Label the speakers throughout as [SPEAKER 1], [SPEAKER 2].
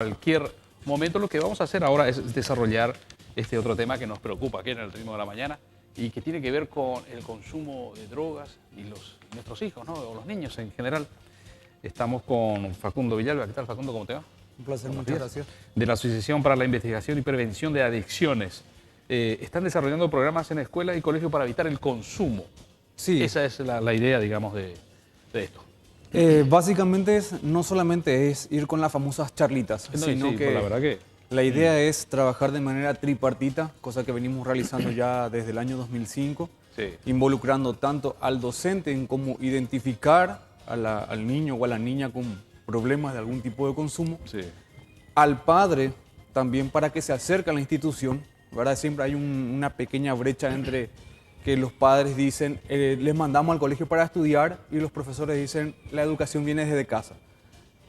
[SPEAKER 1] Cualquier momento. Lo que vamos a hacer ahora es desarrollar este otro tema que nos preocupa aquí en el Ritmo de la Mañana y que tiene que ver con el consumo de drogas y nuestros hijos, ¿no? O los niños en general. Estamos con Facundo Villalba. ¿Qué tal, Facundo? ¿Cómo te va?
[SPEAKER 2] Un placer, muchas gracias.
[SPEAKER 1] De la Asociación para la Investigación y Prevención de Adicciones. Están desarrollando programas en escuelas y colegios para evitar el consumo.
[SPEAKER 2] Sí.
[SPEAKER 1] Esa es la idea, digamos, de esto.
[SPEAKER 2] Básicamente no solamente es ir con las famosas charlitas,
[SPEAKER 1] No,
[SPEAKER 2] sino
[SPEAKER 1] sí,
[SPEAKER 2] que
[SPEAKER 1] la verdad que...
[SPEAKER 2] la idea es trabajar de manera tripartita, cosa que venimos realizando ya desde el año 2005,
[SPEAKER 1] Sí.
[SPEAKER 2] involucrando tanto al docente en cómo identificar al niño o a la niña con problemas de algún tipo de consumo,
[SPEAKER 1] Sí.
[SPEAKER 2] al padre también para que se acerque a la institución, ¿verdad? Siempre hay una pequeña brecha entre que los padres dicen, les mandamos al colegio para estudiar, y los profesores dicen, la educación viene desde casa,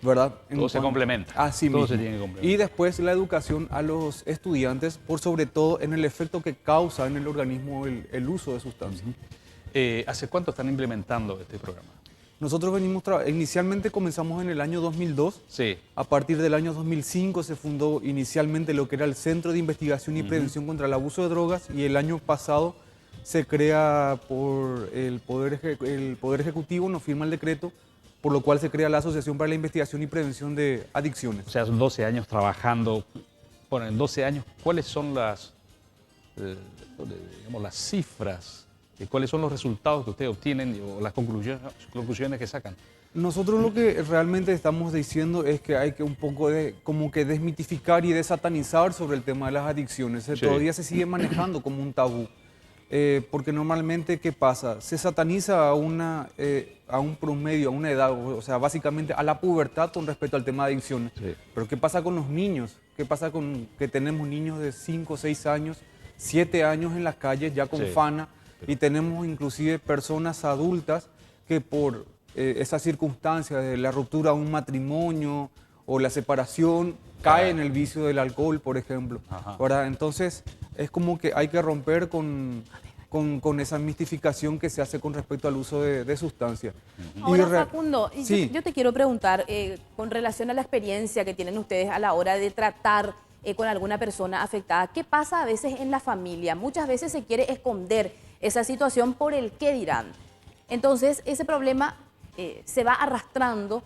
[SPEAKER 2] ¿verdad?
[SPEAKER 1] Todo se complementa.
[SPEAKER 2] Así
[SPEAKER 1] Todo
[SPEAKER 2] mismo.
[SPEAKER 1] se tiene que complementar.
[SPEAKER 2] Y después la educación a los estudiantes, por sobre todo en el efecto que causa en el organismo el uso de sustancias.
[SPEAKER 1] ¿Hace cuánto están implementando este programa?
[SPEAKER 2] Nosotros inicialmente comenzamos en el año 2002.
[SPEAKER 1] Sí.
[SPEAKER 2] A partir del año 2005 se fundó inicialmente lo que era el Centro de Investigación y Prevención contra el Abuso de Drogas, y el año pasado se crea por el Poder Ejecutivo, nos firma el decreto, por lo cual se crea la Asociación para la Investigación y Prevención de Adicciones.
[SPEAKER 1] O sea, son 12 años trabajando. Bueno, en 12 años, ¿cuáles son las cifras? ¿Cuáles son los resultados que ustedes obtienen o las conclusiones que sacan?
[SPEAKER 2] Nosotros lo que realmente estamos diciendo es que hay que un poco como que desmitificar y desatanizar sobre el tema de las adicciones.
[SPEAKER 1] Sí.
[SPEAKER 2] Todavía se sigue manejando como un tabú. Porque normalmente, ¿qué pasa? Se sataniza a un promedio, a una edad, o sea, básicamente a la pubertad con respecto al tema de adicciones.
[SPEAKER 1] Sí.
[SPEAKER 2] Pero ¿qué pasa con los niños? ¿Qué pasa con que tenemos niños de 5, 6 años, 7 años en las calles ya con
[SPEAKER 1] Sí.
[SPEAKER 2] fana? Y tenemos inclusive personas adultas que por esas circunstancias de la ruptura de un matrimonio o la separación cae en el vicio del alcohol, por ejemplo.
[SPEAKER 1] Ajá.
[SPEAKER 2] ¿Verdad? Entonces es como que hay que romper con esa mistificación que se hace con respecto al uso de sustancias.
[SPEAKER 3] Ahora, Facundo,
[SPEAKER 2] Sí.
[SPEAKER 3] yo te quiero preguntar, con relación a la experiencia que tienen ustedes a la hora de tratar con alguna persona afectada, ¿qué pasa a veces en la familia? Muchas veces se quiere esconder esa situación por el qué dirán. Entonces, ese problema se va arrastrando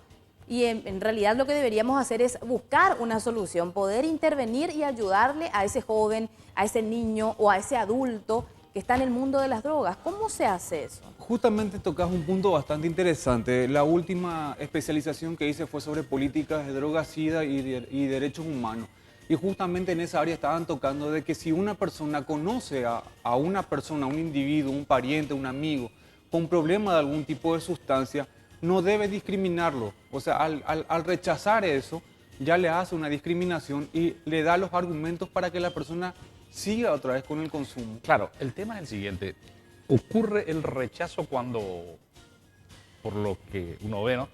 [SPEAKER 3] y en realidad lo que deberíamos hacer es buscar una solución, poder intervenir y ayudarle a ese joven, a ese niño o a ese adulto que está en el mundo de las drogas. ¿Cómo se hace eso?
[SPEAKER 2] Justamente tocas un punto bastante interesante. La última especialización que hice fue sobre políticas de drogas, SIDA y derechos humanos. Y justamente en esa área estaban tocando de que si una persona conoce a una persona, a un individuo, un pariente, un amigo, con problema de algún tipo de sustancia, no debe discriminarlo. O sea, al rechazar eso, ya le hace una discriminación y le da los argumentos para que la persona siga otra vez con el consumo.
[SPEAKER 1] Claro, el tema es el siguiente. Ocurre el rechazo cuando, por lo que uno ve, ¿no?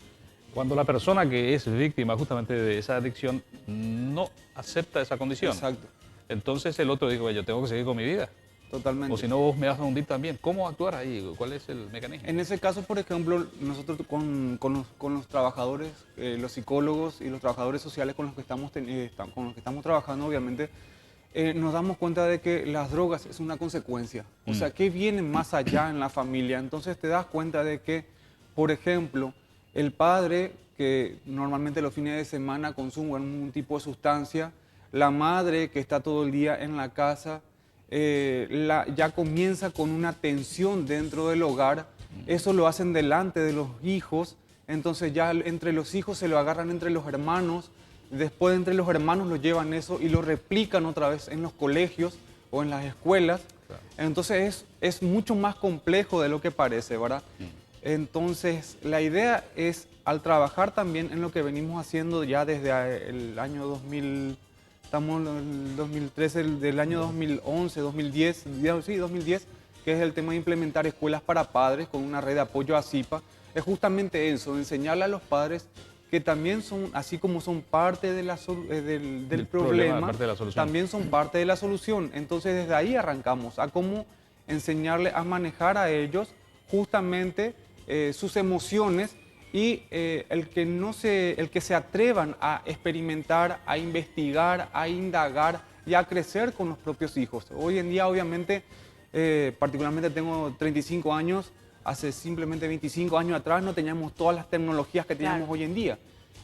[SPEAKER 1] Cuando la persona que es víctima justamente de esa adicción no acepta esa condición.
[SPEAKER 2] Exacto.
[SPEAKER 1] Entonces el otro dice, yo tengo que seguir con mi vida.
[SPEAKER 2] Totalmente.
[SPEAKER 1] O si no, vos me vas a hundir también. ¿Cómo actuar ahí? ¿Cuál es el mecanismo?
[SPEAKER 2] En ese caso, por ejemplo, nosotros con los trabajadores, los psicólogos y los trabajadores sociales con los que estamos trabajando, obviamente, nos damos cuenta de que las drogas es una consecuencia. O sea, que viene más allá en la familia. Entonces te das cuenta de que, por ejemplo, el padre que normalmente los fines de semana consume algún tipo de sustancia, la madre que está todo el día en la casa, ya comienza con una tensión dentro del hogar. Eso lo hacen delante de los hijos, entonces ya entre los hijos se lo agarran entre los hermanos, después entre los hermanos lo llevan eso y lo replican otra vez en los colegios o en las escuelas.
[SPEAKER 1] Claro.
[SPEAKER 2] Entonces es mucho más complejo de lo que parece, ¿verdad? Entonces la idea es, al trabajar también en lo que venimos haciendo ya desde el año 2000, estamos en el 2013, del año 2011, 2010, sí, 2010, que es el tema de implementar escuelas para padres con una red de apoyo a CIPA, es justamente eso, enseñarle a los padres que también son, así como son parte de del problema,
[SPEAKER 1] parte de la solución.
[SPEAKER 2] también son parte de la solución. Entonces desde ahí arrancamos a cómo enseñarle a manejar a ellos justamente sus emociones y el que se atrevan a experimentar, a investigar, a indagar y a crecer con los propios hijos. Hoy en día, obviamente, particularmente tengo 35 años, hace simplemente 25 años atrás no teníamos todas las tecnologías que tenemos
[SPEAKER 3] Claro.
[SPEAKER 2] hoy en día.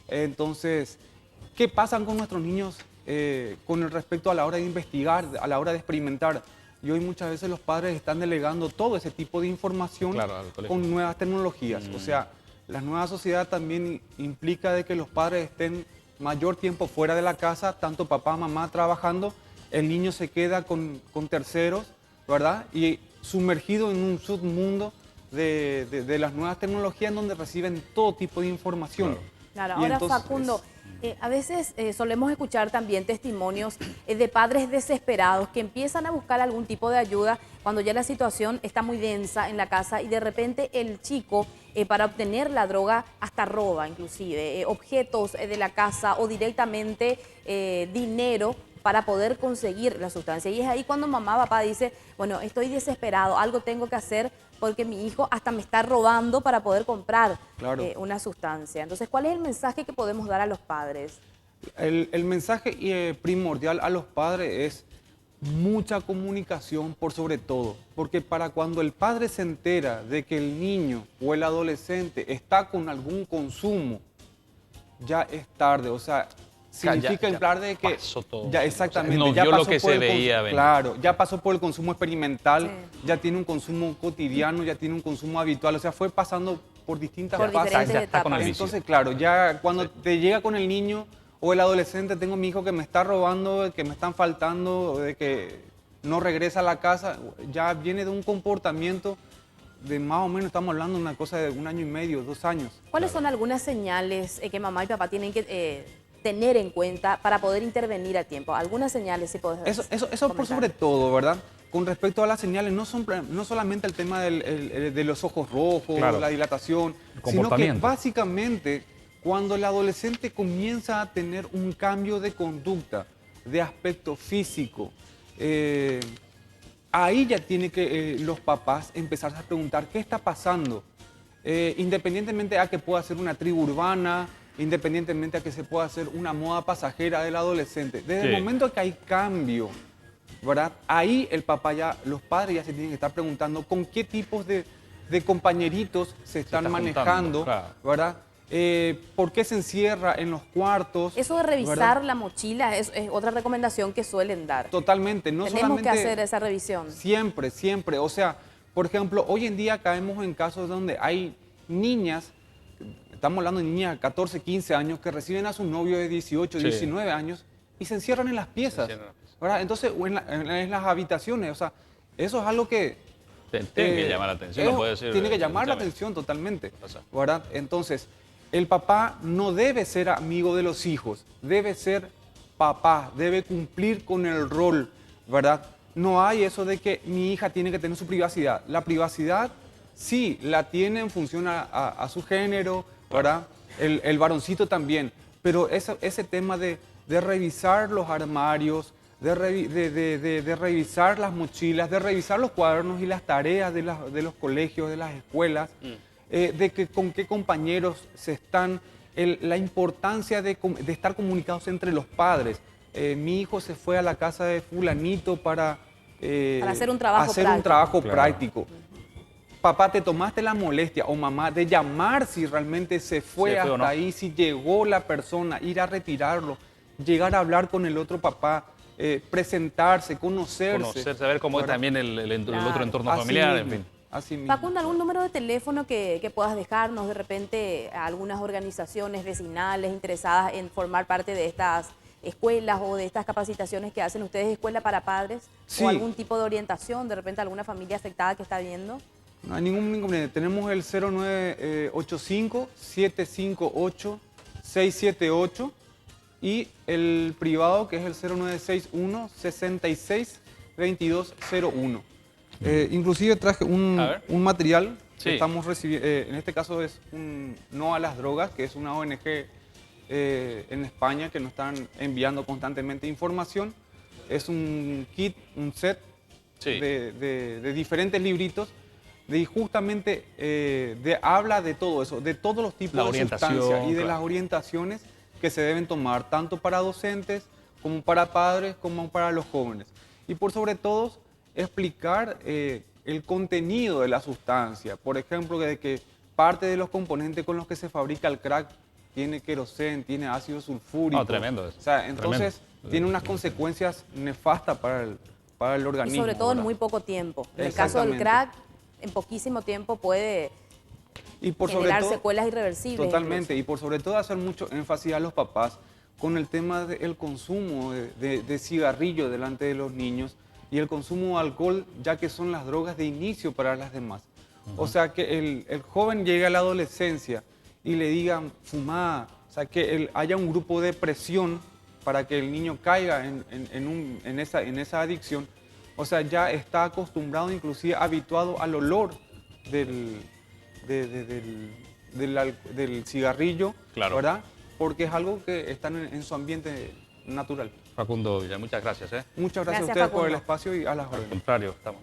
[SPEAKER 2] Entonces, ¿qué pasa con nuestros niños con el respecto a la hora de investigar, a la hora de experimentar? Y hoy muchas veces los padres están delegando todo ese tipo de información
[SPEAKER 1] Claro, al colegio.
[SPEAKER 2] con nuevas tecnologías. O sea, la nueva sociedad también implica de que los padres estén mayor tiempo fuera de la casa, tanto papá, mamá trabajando, el niño se queda con terceros, ¿verdad? Y sumergido en un submundo de las nuevas tecnologías en donde reciben todo tipo de información.
[SPEAKER 3] Claro,
[SPEAKER 2] Y
[SPEAKER 3] ahora
[SPEAKER 2] entonces,
[SPEAKER 3] Facundo, a veces solemos escuchar también testimonios de padres desesperados que empiezan a buscar algún tipo de ayuda cuando ya la situación está muy densa en la casa y de repente el chico para obtener la droga hasta roba inclusive objetos de la casa o directamente dinero para poder conseguir la sustancia. Y es ahí cuando mamá, papá dice, bueno, estoy desesperado, algo tengo que hacer porque mi hijo hasta me está robando para poder comprar
[SPEAKER 2] Claro.
[SPEAKER 3] una sustancia. Entonces, ¿cuál es el mensaje que podemos dar a los padres?
[SPEAKER 2] el mensaje primordial a los padres es mucha comunicación por sobre todo, porque para cuando el padre se entera de que el niño o el adolescente está con algún consumo, ya es tarde, o sea, significa
[SPEAKER 1] ya
[SPEAKER 2] hablar de que
[SPEAKER 1] pasó todo.
[SPEAKER 2] ya exactamente,
[SPEAKER 1] O sea, no
[SPEAKER 2] ya
[SPEAKER 1] vio lo
[SPEAKER 2] pasó
[SPEAKER 1] que
[SPEAKER 2] por
[SPEAKER 1] se
[SPEAKER 2] el
[SPEAKER 1] veía venir.
[SPEAKER 2] claro, ya pasó por el consumo experimental,
[SPEAKER 3] Sí.
[SPEAKER 2] ya tiene un consumo cotidiano, ya tiene un consumo habitual, o sea, fue pasando por distintas
[SPEAKER 3] Por
[SPEAKER 2] fases.
[SPEAKER 3] diferentes
[SPEAKER 1] ya está con el
[SPEAKER 3] etapas.
[SPEAKER 1] vicio.
[SPEAKER 2] Entonces, claro, ya cuando te llega con el niño o el adolescente, tengo mi hijo que me está robando, que me están faltando, de que no regresa a la casa, ya viene de un comportamiento de más o menos, estamos hablando de una cosa de 1 año y medio, 2 años.
[SPEAKER 3] ¿Cuáles son algunas señales que mamá y papá tienen que tener en cuenta para poder intervenir a tiempo? Algunas señales, si podés
[SPEAKER 2] Eso por
[SPEAKER 3] comentar.
[SPEAKER 2] sobre todo, ¿verdad? Con respecto a las señales, no solamente el tema de los ojos rojos,
[SPEAKER 1] Claro.
[SPEAKER 2] la dilatación,
[SPEAKER 1] El
[SPEAKER 2] sino que
[SPEAKER 1] comportamiento.
[SPEAKER 2] básicamente cuando el adolescente comienza a tener un cambio de conducta, de aspecto físico, ahí ya tiene que los papás empezar a preguntar qué está pasando. Independientemente a que pueda ser una tribu urbana, independientemente a que se pueda hacer una moda pasajera del adolescente. Desde
[SPEAKER 1] Sí.
[SPEAKER 2] el momento que hay cambio, ¿verdad? Ahí el papá ya, los padres ya se tienen que estar preguntando con qué tipos de compañeritos se están
[SPEAKER 1] está
[SPEAKER 2] manejando,
[SPEAKER 1] juntando, claro.
[SPEAKER 2] ¿verdad? ¿Por qué se encierra en los cuartos?
[SPEAKER 3] Eso de revisar
[SPEAKER 2] ¿verdad?
[SPEAKER 3] la mochila es otra recomendación que suelen dar.
[SPEAKER 2] Totalmente, no
[SPEAKER 3] Tenemos
[SPEAKER 2] solamente...
[SPEAKER 3] que hacer esa revisión.
[SPEAKER 2] Siempre, siempre. O sea, por ejemplo, hoy en día caemos en casos donde hay niñas, estamos hablando de niñas de 14, 15 años, que reciben a su novio de 18,
[SPEAKER 1] Sí.
[SPEAKER 2] 19 años y se encierran en las piezas.
[SPEAKER 1] encierran en las piezas.
[SPEAKER 2] ¿Verdad? Entonces, o en las habitaciones. O sea, eso es algo que...
[SPEAKER 1] Tiene que llamar la atención, no puede decir.
[SPEAKER 2] Tiene que llamar la
[SPEAKER 1] escúchame.
[SPEAKER 2] atención totalmente.
[SPEAKER 1] Pasa.
[SPEAKER 2] ¿Verdad? Entonces, el papá no debe ser amigo de los hijos, debe ser papá, debe cumplir con el rol, ¿verdad? No hay eso de que mi hija tiene que tener su privacidad. La privacidad sí la tiene en función a su género, ¿verdad? El varoncito también, pero ese tema de revisar los armarios, de revisar las mochilas, de revisar los cuadernos y las tareas de los colegios, de las escuelas, de que con qué compañeros se están, la importancia de estar comunicados entre los padres. Mi hijo se fue a la casa de fulanito para
[SPEAKER 3] hacer un trabajo práctico.
[SPEAKER 2] trabajo
[SPEAKER 1] Claro.
[SPEAKER 2] práctico. Papá, te tomaste la molestia, o mamá, de llamar si realmente se fue
[SPEAKER 1] Se fue o
[SPEAKER 2] hasta
[SPEAKER 1] no.
[SPEAKER 2] ahí, si llegó la persona, ir a retirarlo, llegar a hablar con el otro papá, presentarse, conocerse.
[SPEAKER 1] Conocer, saber cómo es
[SPEAKER 2] ¿verdad?
[SPEAKER 1] también el
[SPEAKER 3] Claro.
[SPEAKER 1] otro entorno
[SPEAKER 2] Así
[SPEAKER 1] familiar, en
[SPEAKER 2] mismo,
[SPEAKER 1] fin.
[SPEAKER 2] así mismo.
[SPEAKER 3] Facundo, ¿algún número de teléfono que puedas dejarnos de repente a algunas organizaciones vecinales interesadas en formar parte de estas escuelas o de estas capacitaciones que hacen ustedes, escuela para padres?
[SPEAKER 2] Sí.
[SPEAKER 3] ¿O algún tipo de orientación, de repente alguna familia afectada que está viendo?
[SPEAKER 2] No hay ningún inconveniente. Tenemos el 0985-758-678 y el privado que es el 0961-662201. Inclusive traje
[SPEAKER 1] A ver.
[SPEAKER 2] un material
[SPEAKER 1] Sí.
[SPEAKER 2] que estamos recibiendo, en este caso es un No a las Drogas, que es una ONG en España que nos están enviando constantemente información. Es un kit, un set
[SPEAKER 1] Sí.
[SPEAKER 2] de diferentes libritos Y justamente habla de todo eso, de todos los tipos
[SPEAKER 1] La
[SPEAKER 2] de
[SPEAKER 1] orientación,
[SPEAKER 2] sustancias y de
[SPEAKER 1] claro.
[SPEAKER 2] las orientaciones que se deben tomar, tanto para docentes, como para padres, como para los jóvenes. Y por sobre todo, explicar el contenido de la sustancia. Por ejemplo, de que parte de los componentes con los que se fabrica el crack tiene queroseno, tiene ácido sulfúrico.
[SPEAKER 1] No, tremendo eso.
[SPEAKER 2] O sea, entonces
[SPEAKER 1] Tremendo.
[SPEAKER 2] tiene unas consecuencias nefastas para el
[SPEAKER 3] Y
[SPEAKER 2] organismo.
[SPEAKER 3] sobre todo en
[SPEAKER 2] ¿verdad?
[SPEAKER 3] muy poco tiempo. En el caso del
[SPEAKER 2] Exactamente.
[SPEAKER 3] crack, en poquísimo tiempo puede
[SPEAKER 2] Y por sobre
[SPEAKER 3] generar
[SPEAKER 2] todo,
[SPEAKER 3] secuelas irreversibles.
[SPEAKER 2] totalmente,
[SPEAKER 3] incluso.
[SPEAKER 2] y por sobre todo hacer mucho énfasis a los papás con el tema del consumo de cigarrillo delante de los niños y el consumo de alcohol, ya que son las drogas de inicio para las demás. O sea, que el joven llegue a la adolescencia y le digan fumá, o sea, que haya un grupo de presión para que el niño caiga en esa adicción. O sea, ya está acostumbrado, inclusive habituado al olor del, del cigarrillo,
[SPEAKER 1] Claro.
[SPEAKER 2] ¿verdad? Porque es algo que está en su ambiente natural.
[SPEAKER 1] Facundo Villa, muchas gracias.
[SPEAKER 2] Muchas gracias
[SPEAKER 3] Gracias,
[SPEAKER 2] a ustedes por el
[SPEAKER 3] Facundo.
[SPEAKER 2] espacio y a las
[SPEAKER 1] Al
[SPEAKER 2] órdenes.
[SPEAKER 1] contrario, estamos.